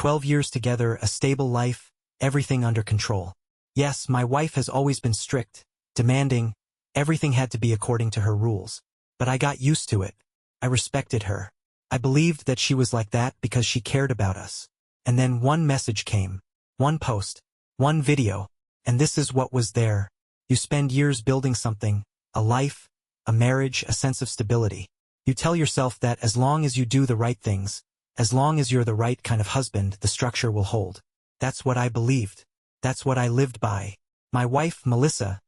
12 years together, a stable life, everything under control. Yes, my wife has always been strict, demanding, everything had to be according to her rules. But I got used to it. I respected her. I believed that she was like that because she cared about us. And then one message came. One post. One video. And this is what was there. You spend years building something, a life, a marriage, a sense of stability. You tell yourself that as long as you do the right things, as long as you're the right kind of husband, the structure will hold. That's what I believed. That's what I lived by. My wife, Melissa,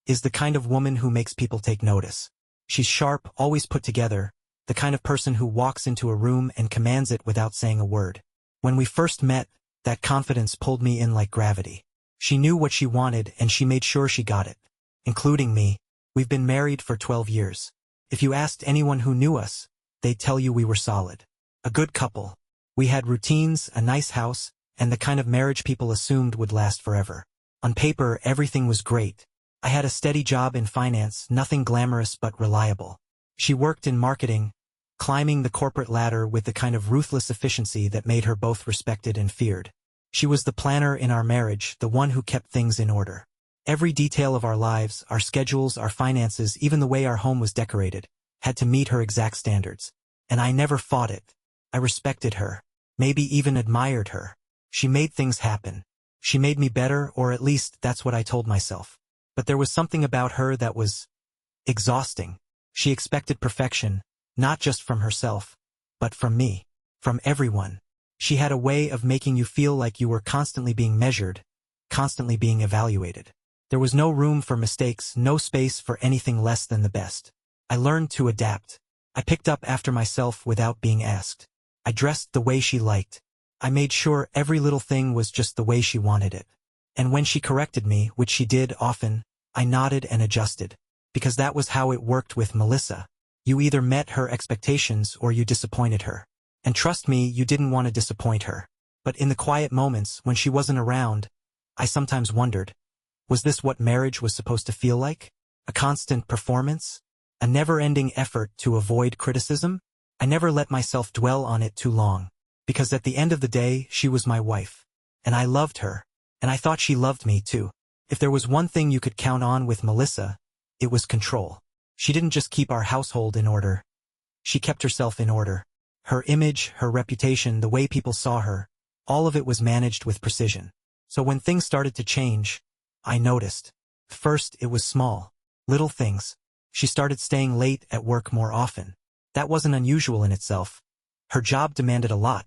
is the kind of woman who makes people take notice. She's sharp, always put together, the kind of person who walks into a room and commands it without saying a word. When we first met, that confidence pulled me in like gravity. She knew what she wanted and she made sure she got it. Including me. We've been married for 12 years. If you asked anyone who knew us, they'd tell you we were solid. A good couple. We had routines, a nice house, and the kind of marriage people assumed would last forever. On paper, everything was great. I had a steady job in finance, nothing glamorous but reliable. She worked in marketing, climbing the corporate ladder with the kind of ruthless efficiency that made her both respected and feared. She was the planner in our marriage, the one who kept things in order. Every detail of our lives, our schedules, our finances, even the way our home was decorated, had to meet her exact standards. And I never fought it. I respected her. Maybe even admired her. She made things happen. She made me better, or at least that's what I told myself. But there was something about her that was exhausting. She expected perfection, not just from herself, but from me, from everyone. She had a way of making you feel like you were constantly being measured, constantly being evaluated. There was no room for mistakes, no space for anything less than the best. I learned to adapt. I picked up after myself without being asked. I dressed the way she liked. I made sure every little thing was just the way she wanted it. And when she corrected me, which she did often, I nodded and adjusted. Because that was how it worked with Melissa. You either met her expectations or you disappointed her. And trust me, you didn't want to disappoint her. But in the quiet moments, when she wasn't around, I sometimes wondered, was this what marriage was supposed to feel like? A constant performance? A never-ending effort to avoid criticism? I never let myself dwell on it too long. Because at the end of the day, she was my wife. And I loved her. And I thought she loved me too. If there was one thing you could count on with Melissa, it was control. She didn't just keep our household in order. She kept herself in order. Her image, her reputation, the way people saw her, all of it was managed with precision. So when things started to change, I noticed. First, it was small. Little things. She started staying late at work more often. That wasn't unusual in itself. Her job demanded a lot.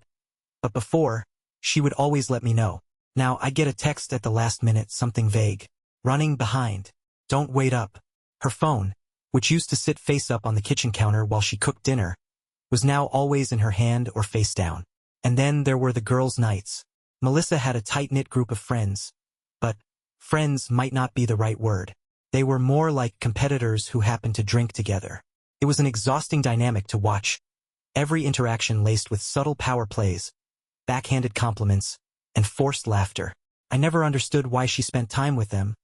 But before, she would always let me know. Now I'd get a text at the last minute, something vague. Running behind. Don't wait up. Her phone, which used to sit face up on the kitchen counter while she cooked dinner, was now always in her hand or face down. And then there were the girls' nights. Melissa had a tight-knit group of friends. But friends might not be the right word. They were more like competitors who happened to drink together. It was an exhausting dynamic to watch. Every interaction laced with subtle power plays, backhanded compliments, and forced laughter. I never understood why she spent time with them,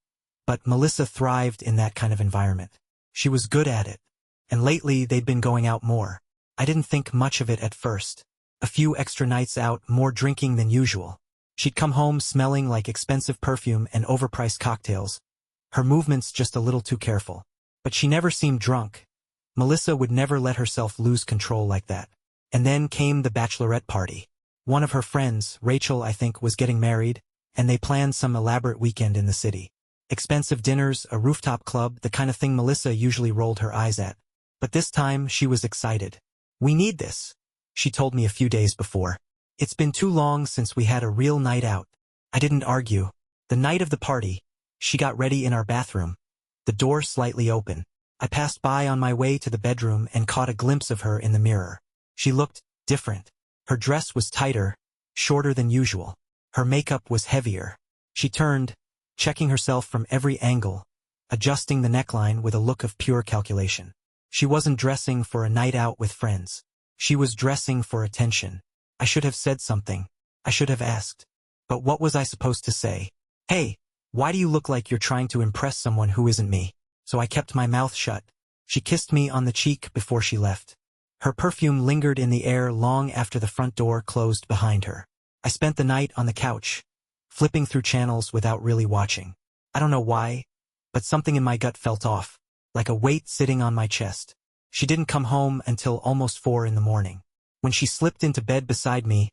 but Melissa thrived in that kind of environment. She was good at it. And lately they'd been going out more. I didn't think much of it at first. A few extra nights out, more drinking than usual. She'd come home smelling like expensive perfume and overpriced cocktails. Her movements just a little too careful. But she never seemed drunk. Melissa would never let herself lose control like that. And then came the bachelorette party. One of her friends, Rachel I think, was getting married, and they planned some elaborate weekend in the city. Expensive dinners, a rooftop club, the kind of thing Melissa usually rolled her eyes at. But this time she was excited. "We need this," she told me a few days before. "It's been too long since we had a real night out." I didn't argue. The night of the party, she got ready in our bathroom, the door slightly open. I passed by on my way to the bedroom and caught a glimpse of her in the mirror. She looked different. Her dress was tighter, shorter than usual. Her makeup was heavier. She turned, checking herself from every angle, adjusting the neckline with a look of pure calculation. She wasn't dressing for a night out with friends. She was dressing for attention. I should have said something. I should have asked. But what was I supposed to say? "Hey, why do you look like you're trying to impress someone who isn't me?" So I kept my mouth shut. She kissed me on the cheek before she left. Her perfume lingered in the air long after the front door closed behind her. I spent the night on the couch, flipping through channels without really watching. I don't know why, but something in my gut felt off, like a weight sitting on my chest. She didn't come home until almost 4 in the morning. When she slipped into bed beside me,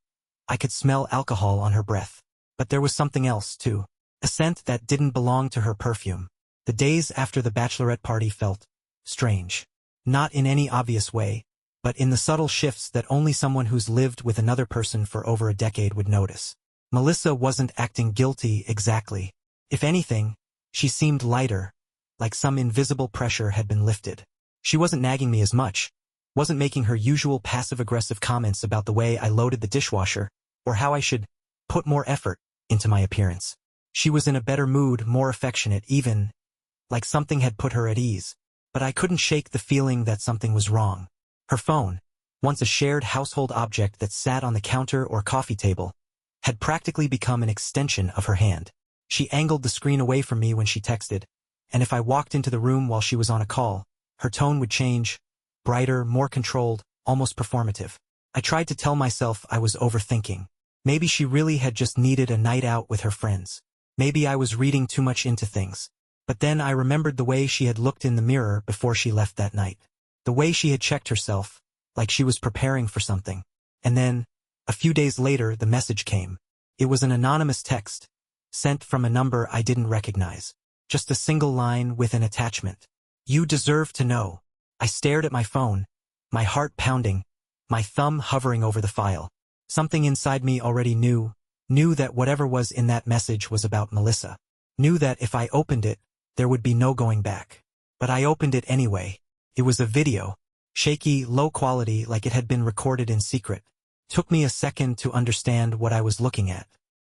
I could smell alcohol on her breath. But there was something else, too. A scent that didn't belong to her perfume. The days after the bachelorette party felt strange. Not in any obvious way, but in the subtle shifts that only someone who's lived with another person for over a decade would notice. Melissa wasn't acting guilty exactly. If anything, she seemed lighter, like some invisible pressure had been lifted. She wasn't nagging me as much, wasn't making her usual passive-aggressive comments about the way I loaded the dishwasher, or how I should put more effort into my appearance. She was in a better mood, more affectionate, even like something had put her at ease. But I couldn't shake the feeling that something was wrong. Her phone, once a shared household object that sat on the counter or coffee table, had practically become an extension of her hand. She angled the screen away from me when she texted, and if I walked into the room while she was on a call, her tone would change, brighter, more controlled, almost performative. I tried to tell myself I was overthinking. Maybe she really had just needed a night out with her friends. Maybe I was reading too much into things. But then I remembered the way she had looked in the mirror before she left that night. The way she had checked herself, like she was preparing for something. And then, a few days later, the message came. It was an anonymous text, sent from a number I didn't recognize. Just a single line with an attachment. "You deserve to know." I stared at my phone, my heart pounding, my thumb hovering over the file. Something inside me already knew that whatever was in that message was about Melissa. Knew that if I opened it, there would be no going back. But I opened it anyway. It was a video. Shaky, low quality, like it had been recorded in secret. Took me a second to understand what I was looking at.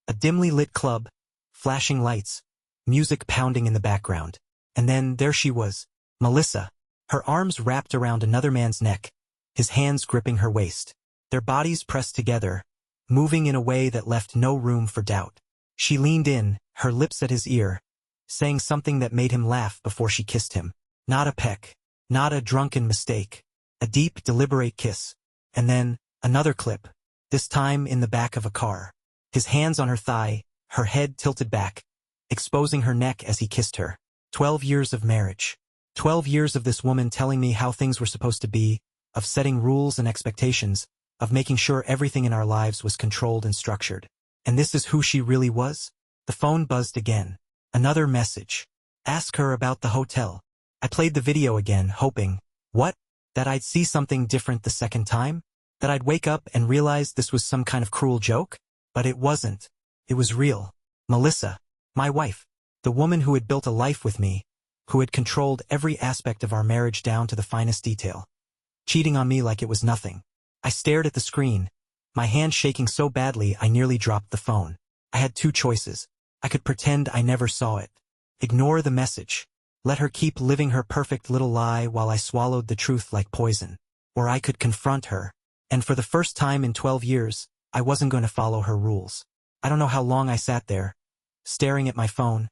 A dimly lit club, flashing lights, music pounding in the background. And then there she was, Melissa. Her arms wrapped around another man's neck, his hands gripping her waist. Their bodies pressed together, moving in a way that left no room for doubt. She leaned in, her lips at his ear, saying something that made him laugh before she kissed him. Not a peck, not a drunken mistake. A deep, deliberate kiss. And then, another clip, this time in the back of a car. His hands on her thigh, her head tilted back, exposing her neck as he kissed her. 12 years of marriage. 12 years of this woman telling me how things were supposed to be, of setting rules and expectations, of making sure everything in our lives was controlled and structured. And this is who she really was? The phone buzzed again. Another message. Ask her about the hotel. I played the video again, hoping, what? That I'd see something different the second time? That I'd wake up and realize this was some kind of cruel joke? But it wasn't. It was real. Melissa, my wife, the woman who had built a life with me, who had controlled every aspect of our marriage down to the finest detail. Cheating on me like it was nothing. I stared at the screen, my hand shaking so badly I nearly dropped the phone. I had two choices. I could pretend I never saw it. Ignore the message. Let her keep living her perfect little lie while I swallowed the truth like poison. Or I could confront her. And for the first time in 12 years, I wasn't going to follow her rules. I don't know how long I sat there, staring at my phone,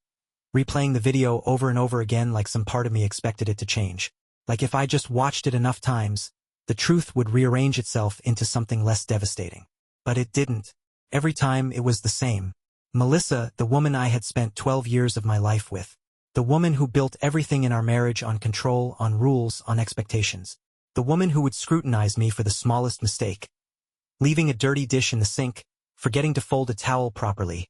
replaying the video over and over again like some part of me expected it to change. Like if I just watched it enough times, the truth would rearrange itself into something less devastating. But it didn't. Every time it was the same. Melissa, the woman I had spent 12 years of my life with. The woman who built everything in our marriage on control, on rules, on expectations. The woman who would scrutinize me for the smallest mistake. Leaving a dirty dish in the sink, forgetting to fold a towel properly.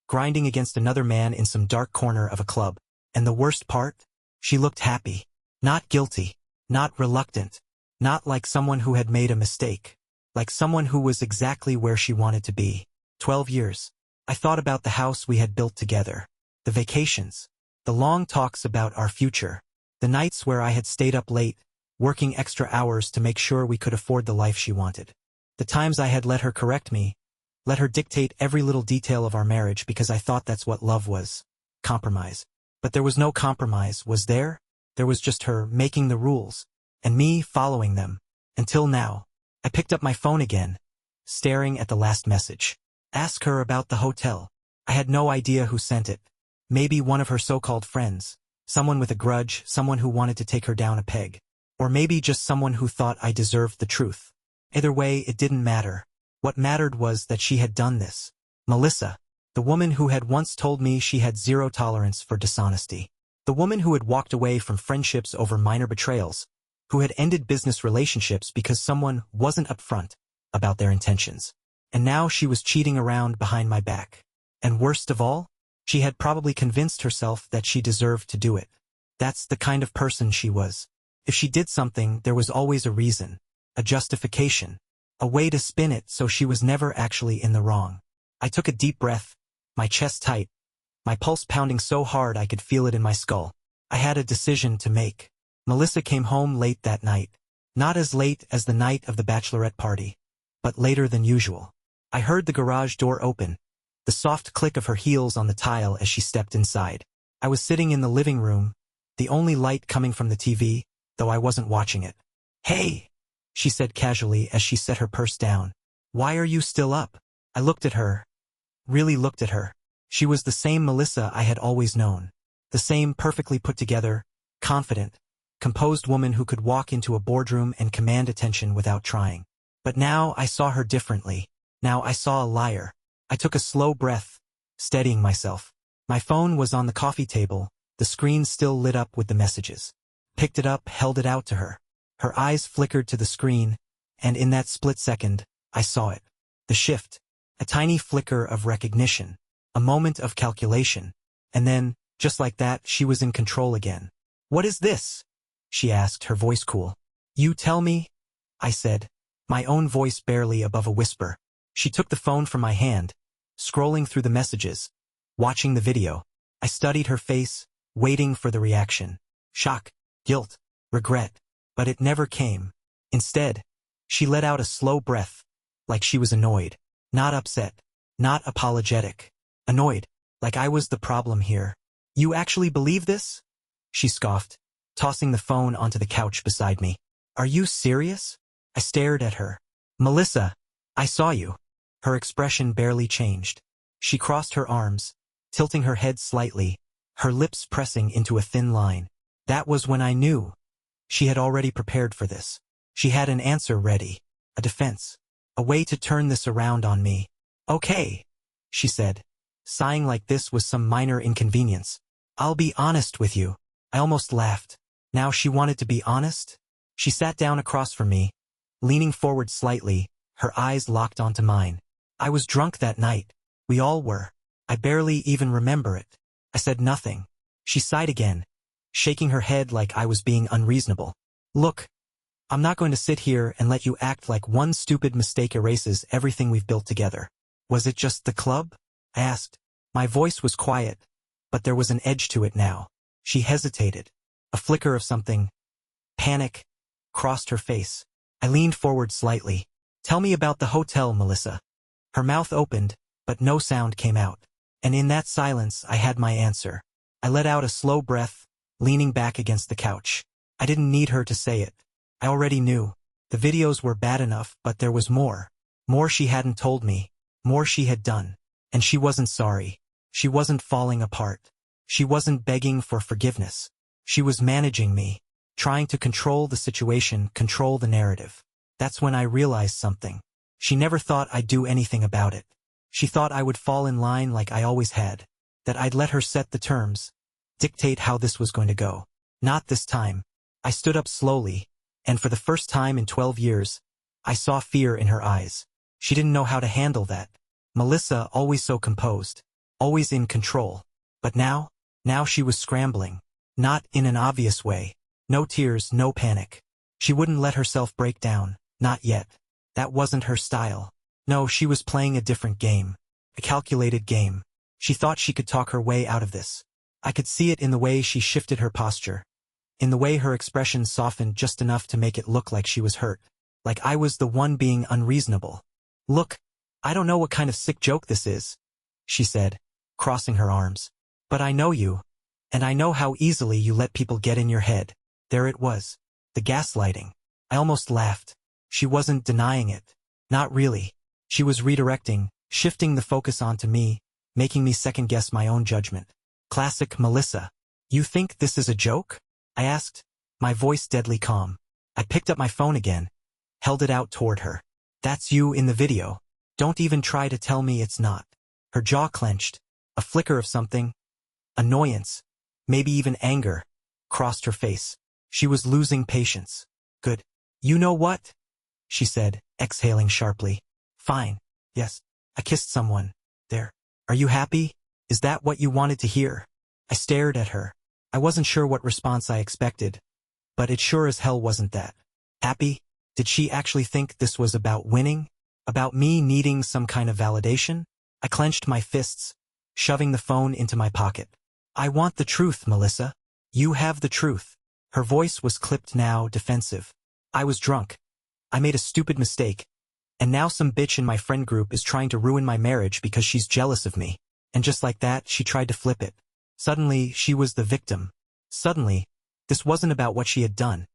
Grinding against another man in some dark corner of a club. And the worst part? She looked happy. Not guilty. Not reluctant. Not like someone who had made a mistake. Like someone who was exactly where she wanted to be. 12 years. I thought about the house we had built together. The vacations. The long talks about our future. The nights where I had stayed up late, working extra hours to make sure we could afford the life she wanted. The times I had let her correct me, let her dictate every little detail of our marriage because I thought that's what love was. Compromise. But there was no compromise, was there? There was just her making the rules, and me following them. Until now. I picked up my phone again, staring at the last message. Ask her about the hotel. I had no idea who sent it. Maybe one of her so-called friends. Someone with a grudge, someone who wanted to take her down a peg. Or maybe just someone who thought I deserved the truth. Either way, it didn't matter. What mattered was that she had done this. Melissa, the woman who had once told me she had zero tolerance for dishonesty. The woman who had walked away from friendships over minor betrayals, who had ended business relationships because someone wasn't upfront about their intentions. And now she was cheating around behind my back. And worst of all, she had probably convinced herself that she deserved to do it. That's the kind of person she was. If she did something, there was always a reason, a justification, a way to spin it so she was never actually in the wrong. I took a deep breath, my chest tight, my pulse pounding so hard I could feel it in my skull. I had a decision to make. Melissa came home late that night. Not as late as the night of the bachelorette party, but later than usual. I heard the garage door open, the soft click of her heels on the tile as she stepped inside. I was sitting in the living room, the only light coming from the TV, though I wasn't watching it. "Hey," she said casually as she set her purse down. "Why are you still up?" I looked at her. Really looked at her. She was the same Melissa I had always known. The same perfectly put together, confident, composed woman who could walk into a boardroom and command attention without trying. But now I saw her differently. Now I saw a liar. I took a slow breath, steadying myself. My phone was on the coffee table, the screen still lit up with the messages. Picked it up, held it out to her. Her eyes flickered to the screen, and in that split second, I saw it. The shift. A tiny flicker of recognition. A moment of calculation. And then, just like that, she was in control again. "What is this?" she asked, her voice cool. "You tell me," I said, my own voice barely above a whisper. She took the phone from my hand, scrolling through the messages, watching the video. I studied her face, waiting for the reaction. Shock, guilt, regret. But it never came. Instead, she let out a slow breath, like she was annoyed. Not upset, not apologetic. Annoyed, like I was the problem here. "You actually believe this?" she scoffed, tossing the phone onto the couch beside me. "Are you serious?" I stared at her. "Melissa, I saw you." Her expression barely changed. She crossed her arms, tilting her head slightly, her lips pressing into a thin line. That was when I knew. She had already prepared for this. She had an answer ready, a defense, a way to turn this around on me. "Okay," she said, sighing like this was some minor inconvenience. "I'll be honest with you." I almost laughed. Now she wanted to be honest? She sat down across from me, leaning forward slightly, her eyes locked onto mine. "I was drunk that night. We all were. I barely even remember it." I said nothing. She sighed again, shaking her head like I was being unreasonable. "Look, I'm not going to sit here and let you act like one stupid mistake erases everything we've built together. Was it just the club?" I asked. My voice was quiet, but there was an edge to it now. She hesitated. A flicker of something, panic, crossed her face. I leaned forward slightly. "Tell me about the hotel, Melissa." Her mouth opened, but no sound came out. And in that silence, I had my answer. I let out a slow breath, leaning back against the couch. I didn't need her to say it. I already knew. The videos were bad enough, but there was more. More she hadn't told me. More she had done. And she wasn't sorry. She wasn't falling apart. She wasn't begging for forgiveness. She was managing me, trying to control the situation, control the narrative. That's when I realized something. She never thought I'd do anything about it. She thought I would fall in line like I always had, that I'd let her set the terms, dictate how this was going to go. Not this time. I stood up slowly, and for the first time in 12 years, I saw fear in her eyes. She didn't know how to handle that. Melissa, always so composed, always in control. But now she was scrambling. Not in an obvious way. No tears, no panic. She wouldn't let herself break down. Not yet. That wasn't her style. No, she was playing a different game. A calculated game. She thought she could talk her way out of this. I could see it in the way she shifted her posture. In the way her expression softened just enough to make it look like she was hurt. Like I was the one being unreasonable. "Look, I don't know what kind of sick joke this is," she said, crossing her arms. "But I know you. And I know how easily you let people get in your head." There it was. The gaslighting. I almost laughed. She wasn't denying it. Not really. She was redirecting, shifting the focus onto me, making me second-guess my own judgment. Classic Melissa. "You think this is a joke?" I asked, my voice deadly calm. I picked up my phone again, held it out toward her. "That's you in the video." Don't even try to tell me it's not. Her jaw clenched. A flicker of something, annoyance, maybe even anger, crossed her face. She was losing patience. Good. You know what? She said, exhaling sharply. Fine. Yes. I kissed someone. There. Are you happy? Is that what you wanted to hear? I stared at her. I wasn't sure what response I expected, but it sure as hell wasn't that. Happy? Did she actually think this was about winning? About me needing some kind of validation? I clenched my fists, shoving the phone into my pocket. I want the truth, Melissa. You have the truth. Her voice was clipped now, defensive. I was drunk. I made a stupid mistake. And now some bitch in my friend group is trying to ruin my marriage because she's jealous of me. And just like that, she tried to flip it. Suddenly, she was the victim. Suddenly, this wasn't about what she had done.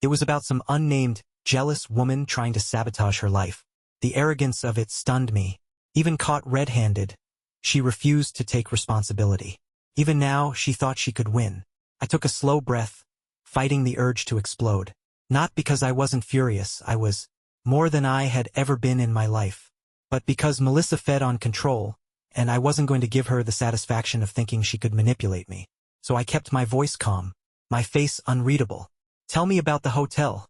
It was about some unnamed, jealous woman trying to sabotage her life. The arrogance of it stunned me. Even caught red-handed, she refused to take responsibility. Even now, she thought she could win. I took a slow breath, fighting the urge to explode. Not because I wasn't furious, I was more than I had ever been in my life. But because Melissa fed on control, and I wasn't going to give her the satisfaction of thinking she could manipulate me. So I kept my voice calm, my face unreadable. Tell me about the hotel,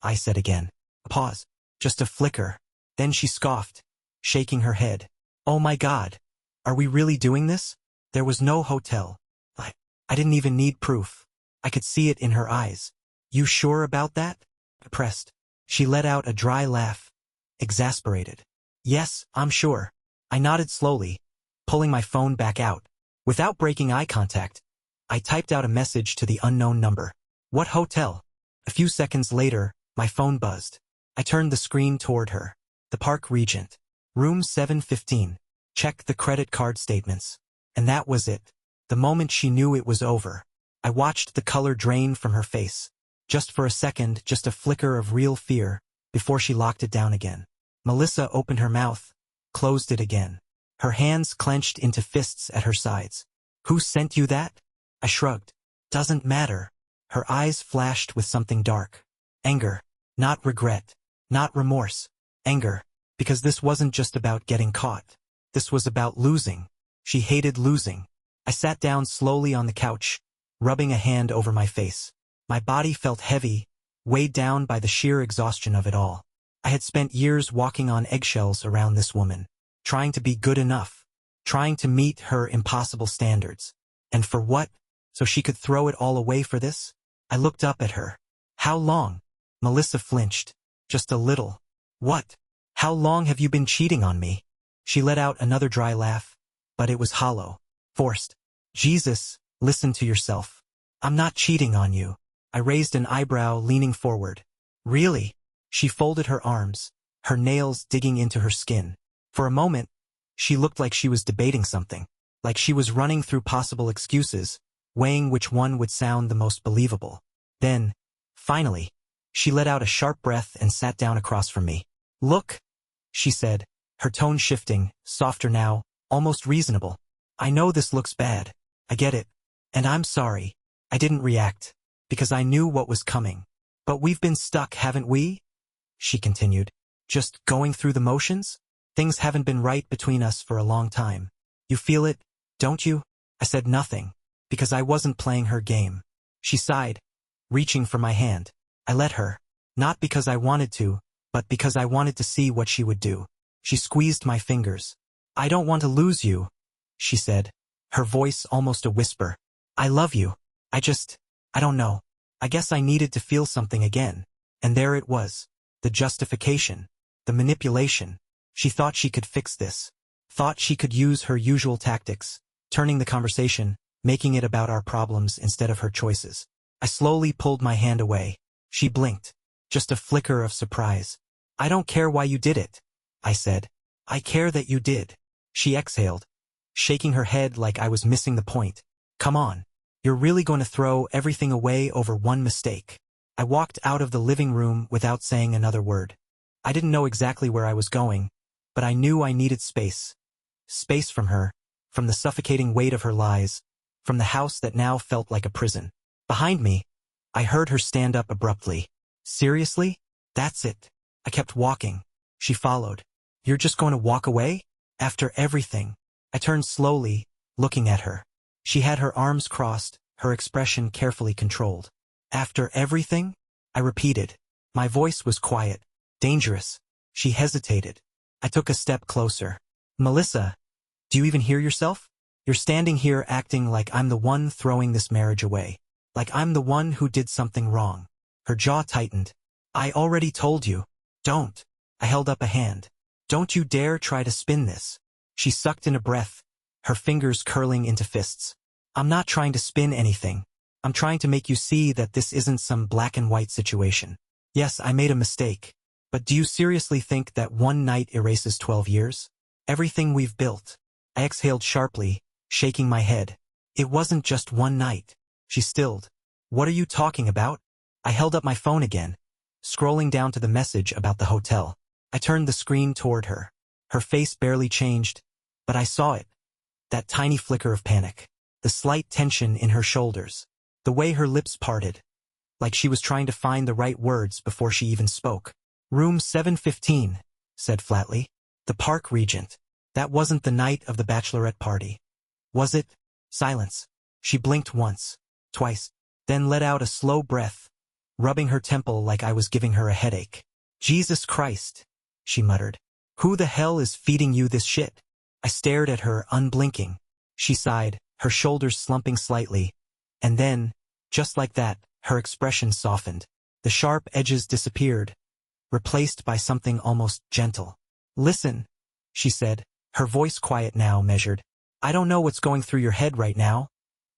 I said again. A pause. Just a flicker. Then she scoffed, shaking her head. Oh my God. Are we really doing this? There was no hotel. I didn't even need proof. I could see it in her eyes. You sure about that? I pressed. She let out a dry laugh, exasperated. Yes, I'm sure. I nodded slowly, pulling my phone back out. Without breaking eye contact, I typed out a message to the unknown number. What hotel? A few seconds later, my phone buzzed. I turned the screen toward her. The Park Regent. Room 715. Check the credit card statements. And that was it. The moment she knew it was over, I watched the color drain from her face. Just for a second, just a flicker of real fear, before she locked it down again. Melissa opened her mouth, closed it again. Her hands clenched into fists at her sides. Who sent you that? I shrugged. Doesn't matter. Her eyes flashed with something dark. Anger. Not regret. Not remorse. Anger. Because this wasn't just about getting caught. This was about losing. She hated losing. I sat down slowly on the couch, rubbing a hand over my face. My body felt heavy, weighed down by the sheer exhaustion of it all. I had spent years walking on eggshells around this woman, trying to be good enough, trying to meet her impossible standards. And for what? So she could throw it all away for this? I looked up at her. How long? Melissa flinched. Just a little. What? How long have you been cheating on me? She let out another dry laugh, but it was hollow, forced. Jesus, listen to yourself. I'm not cheating on you. I raised an eyebrow, leaning forward. Really? She folded her arms, her nails digging into her skin. For a moment, she looked like she was debating something, like she was running through possible excuses, weighing which one would sound the most believable. Then, finally, she let out a sharp breath and sat down across from me. Look, she said, her tone shifting, softer now, almost reasonable. I know this looks bad. I get it. And I'm sorry. I didn't react, because I knew what was coming. But we've been stuck, haven't we? She continued. Just going through the motions? Things haven't been right between us for a long time. You feel it, don't you? I said nothing, because I wasn't playing her game. She sighed, reaching for my hand. I let her, not because I wanted to, but because I wanted to see what she would do. She squeezed my fingers. I don't want to lose you, she said, her voice almost a whisper. I love you. I don't know. I guess I needed to feel something again. And there it was. The justification. The manipulation. She thought she could fix this. Thought she could use her usual tactics, turning the conversation, making it about our problems instead of her choices. I slowly pulled my hand away. She blinked. Just a flicker of surprise. I don't care why you did it, I said. I care that you did. She exhaled, shaking her head like I was missing the point. Come on. You're really going to throw everything away over one mistake. I walked out of the living room without saying another word. I didn't know exactly where I was going, but I knew I needed space. Space from her, from the suffocating weight of her lies, from the house that now felt like a prison. Behind me, I heard her stand up abruptly. Seriously? That's it. I kept walking. She followed, You're just going to walk away? After everything? I turned slowly, looking at her. She had her arms crossed, her expression carefully controlled. After everything? I repeated. My voice was quiet, dangerous. She hesitated. I took a step closer. Melissa, do you even hear yourself? You're standing here acting like I'm the one throwing this marriage away. Like I'm the one who did something wrong. Her jaw tightened. I already told you. Don't. I held up a hand. Don't you dare try to spin this. She sucked in a breath, her fingers curling into fists. I'm not trying to spin anything. I'm trying to make you see that this isn't some black and white situation. Yes, I made a mistake. But do you seriously think that one night erases 12 years? Everything we've built. I exhaled sharply, shaking my head. It wasn't just one night. She stilled. What are you talking about? I held up my phone again, scrolling down to the message about the hotel. I turned the screen toward her. Her face barely changed, but I saw it. That tiny flicker of panic. The slight tension in her shoulders. The way her lips parted. Like she was trying to find the right words before she even spoke. Room 715, said flatly. The Park Regent. That wasn't the night of the bachelorette party. Was it? Silence. She blinked once, twice, then let out a slow breath, rubbing her temple like I was giving her a headache. Jesus Christ, she muttered. Who the hell is feeding you this shit? I stared at her, unblinking. She sighed, her shoulders slumping slightly. And then, just like that, her expression softened. The sharp edges disappeared, replaced by something almost gentle. Listen, she said, her voice quiet now, measured. I don't know what's going through your head right now,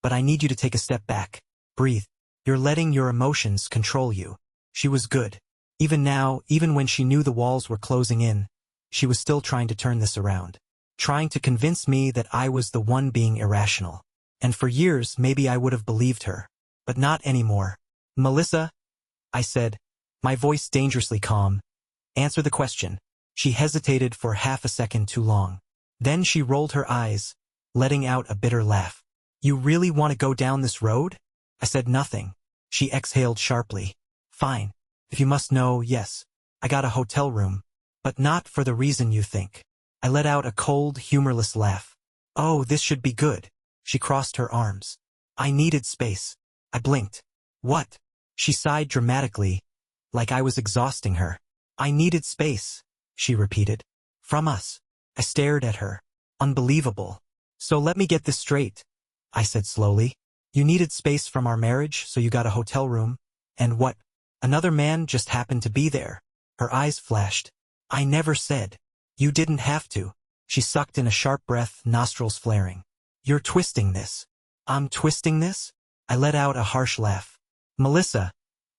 but I need you to take a step back. Breathe. You're letting your emotions control you. She was good. Even now, even when she knew the walls were closing in, she was still trying to turn this around. Trying to convince me that I was the one being irrational. And for years, maybe I would have believed her. But not anymore. Melissa, I said, my voice dangerously calm. Answer the question. She hesitated for half a second too long. Then she rolled her eyes, letting out a bitter laugh. You really want to go down this road? I said nothing. She exhaled sharply. Fine. If you must know, yes. I got a hotel room. But not for the reason you think. I let out a cold, humorless laugh. Oh, this should be good. She crossed her arms. I needed space. I blinked. What? She sighed dramatically, like I was exhausting her. I needed space, she repeated. From us. I stared at her. Unbelievable. So let me get this straight, I said slowly. You needed space from our marriage, so you got a hotel room. And what? Another man just happened to be there. Her eyes flashed. I never said. You didn't have to. She sucked in a sharp breath, nostrils flaring. You're twisting this. I'm twisting this? I let out a harsh laugh. Melissa,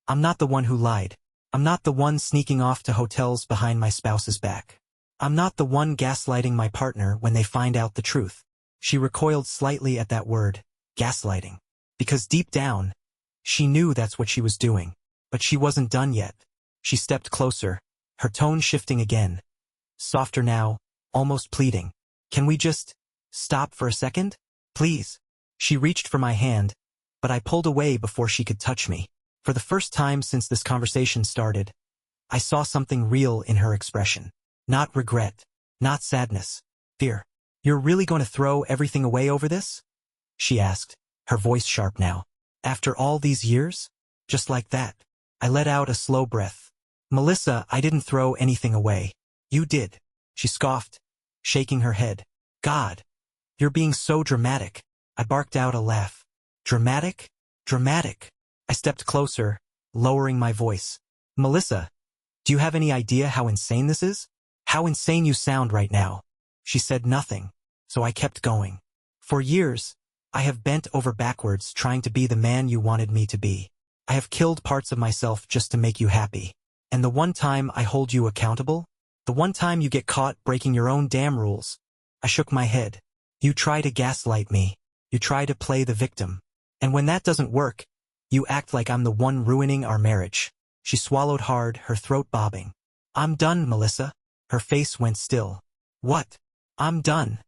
I'm not the one who lied. I'm not the one sneaking off to hotels behind my spouse's back. I'm not the one gaslighting my partner when they find out the truth. She recoiled slightly at that word, gaslighting. Because deep down, she knew that's what she was doing. But she wasn't done yet. She stepped closer, her tone shifting again. Softer now, almost pleading. Can we just stop for a second? Please. She reached for my hand, but I pulled away before she could touch me. For the first time since this conversation started, I saw something real in her expression. Not regret, not sadness, fear. You're really going to throw everything away over this? She asked, her voice sharp now. After all these years? Just like that. I let out a slow breath. Melissa, I didn't throw anything away. You did. She scoffed, shaking her head. God, you're being so dramatic. I barked out a laugh. Dramatic? Dramatic. I stepped closer, lowering my voice. Melissa, do you have any idea how insane this is? How insane you sound right now. She said nothing, so I kept going. For years, I have bent over backwards trying to be the man you wanted me to be. I have killed parts of myself just to make you happy. And the one time I hold you accountable, the one time you get caught breaking your own damn rules, I shook my head. You try to gaslight me. You try to play the victim. And when that doesn't work, you act like I'm the one ruining our marriage. She swallowed hard, her throat bobbing. I'm done, Melissa. Her face went still. What? I'm done,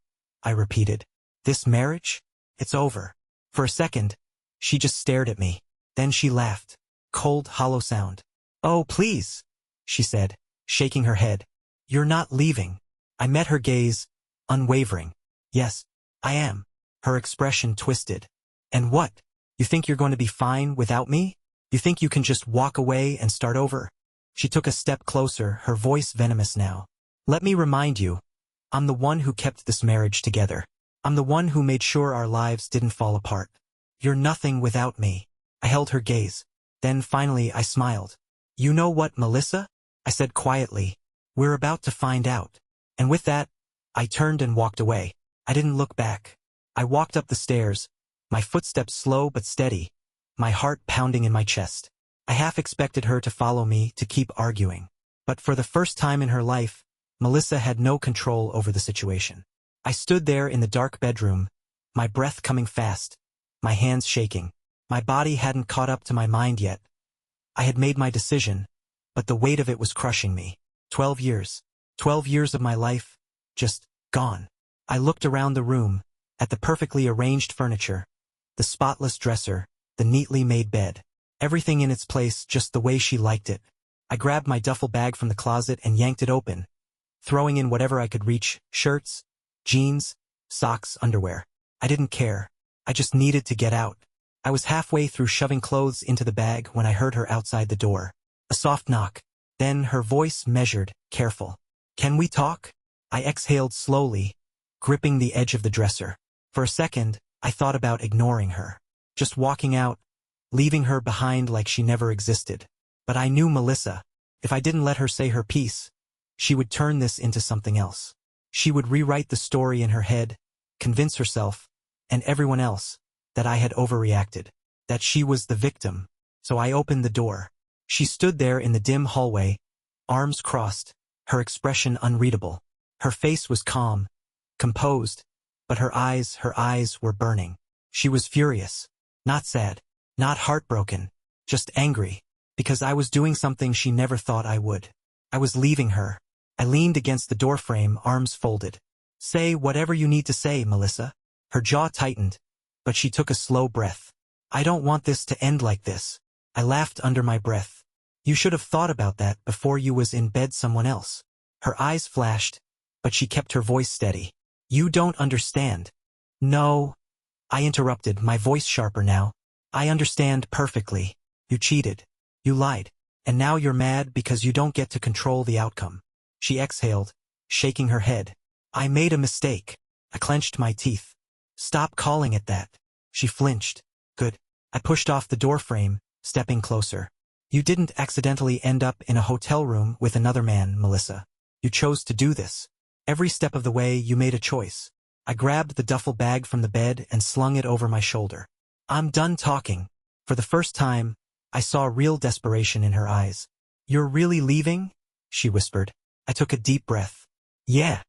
I repeated. This marriage? It's over. For a second, she just stared at me. Then she laughed. Cold, hollow sound. Oh, please, she said, shaking her head. You're not leaving. I met her gaze, unwavering. Yes, I am. Her expression twisted. And what? You think you're going to be fine without me? You think you can just walk away and start over? She took a step closer, her voice venomous now. Let me remind you, I'm the one who kept this marriage together. I'm the one who made sure our lives didn't fall apart. You're nothing without me. I held her gaze. Then finally I smiled. You know what, Melissa? I said quietly. We're about to find out. And with that, I turned and walked away. I didn't look back. I walked up the stairs, my footsteps slow but steady, my heart pounding in my chest. I half expected her to follow me to keep arguing. But for the first time in her life, Melissa had no control over the situation. I stood there in the dark bedroom, my breath coming fast, my hands shaking. My body hadn't caught up to my mind yet. I had made my decision, but the weight of it was crushing me. 12 years. 12 years of my life, just gone. I looked around the room, at the perfectly arranged furniture, the spotless dresser, the neatly made bed. Everything in its place just the way she liked it. I grabbed my duffel bag from the closet and yanked it open, throwing in whatever I could reach, shirts, jeans, socks, underwear. I didn't care. I just needed to get out. I was halfway through shoving clothes into the bag when I heard her outside the door. A soft knock. Then her voice measured, careful. Can we talk? I exhaled slowly, gripping the edge of the dresser. For a second, I thought about ignoring her. Just walking out, leaving her behind like she never existed. But I knew Melissa. If I didn't let her say her piece, she would turn this into something else. She would rewrite the story in her head, convince herself, and everyone else, that I had overreacted, that she was the victim. So I opened the door. She stood there in the dim hallway, arms crossed, her expression unreadable. Her face was calm, composed, but her eyes were burning. She was furious, not sad, not heartbroken, just angry, because I was doing something she never thought I would. I was leaving her. I leaned against the doorframe, arms folded. Say whatever you need to say, Melissa. Her jaw tightened, but she took a slow breath. I don't want this to end like this. I laughed under my breath. You should have thought about that before you was in bed someone else. Her eyes flashed, but she kept her voice steady. You don't understand. No. I interrupted, my voice sharper now. I understand perfectly. You cheated. You lied. And now you're mad because you don't get to control the outcome. She exhaled, shaking her head. I made a mistake. I clenched my teeth. Stop calling it that. She flinched. Good. I pushed off the doorframe, stepping closer. You didn't accidentally end up in a hotel room with another man, Melissa. You chose to do this. Every step of the way you made a choice. I grabbed the duffel bag from the bed and slung it over my shoulder. I'm done talking. For the first time, I saw real desperation in her eyes. You're really leaving? She whispered. I took a deep breath. Yeah,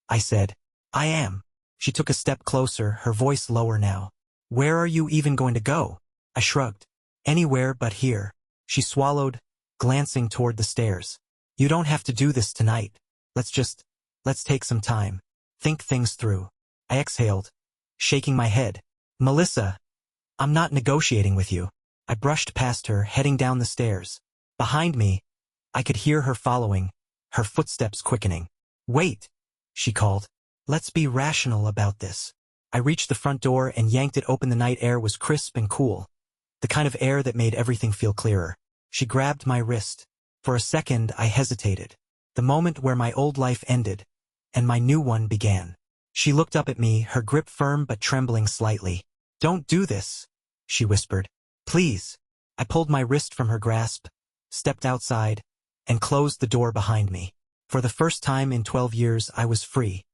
I said. I am. She took a step closer, her voice lower now. Where are you even going to go? I shrugged. Anywhere but here. She swallowed, glancing toward the stairs. You don't have to do this tonight. Let's take some time. Think things through. I exhaled, shaking my head. Melissa, I'm not negotiating with you. I brushed past her, heading down the stairs. Behind me, I could hear her following, her footsteps quickening. Wait, she called. Let's be rational about this. I reached the front door and yanked it open. The night air was crisp and cool, the kind of air that made everything feel clearer. She grabbed my wrist. For a second, I hesitated. The moment where my old life ended, and my new one began. She looked up at me, her grip firm but trembling slightly. Don't do this, she whispered. Please. I pulled my wrist from her grasp, stepped outside, and closed the door behind me. For the first time in 12 years, I was free.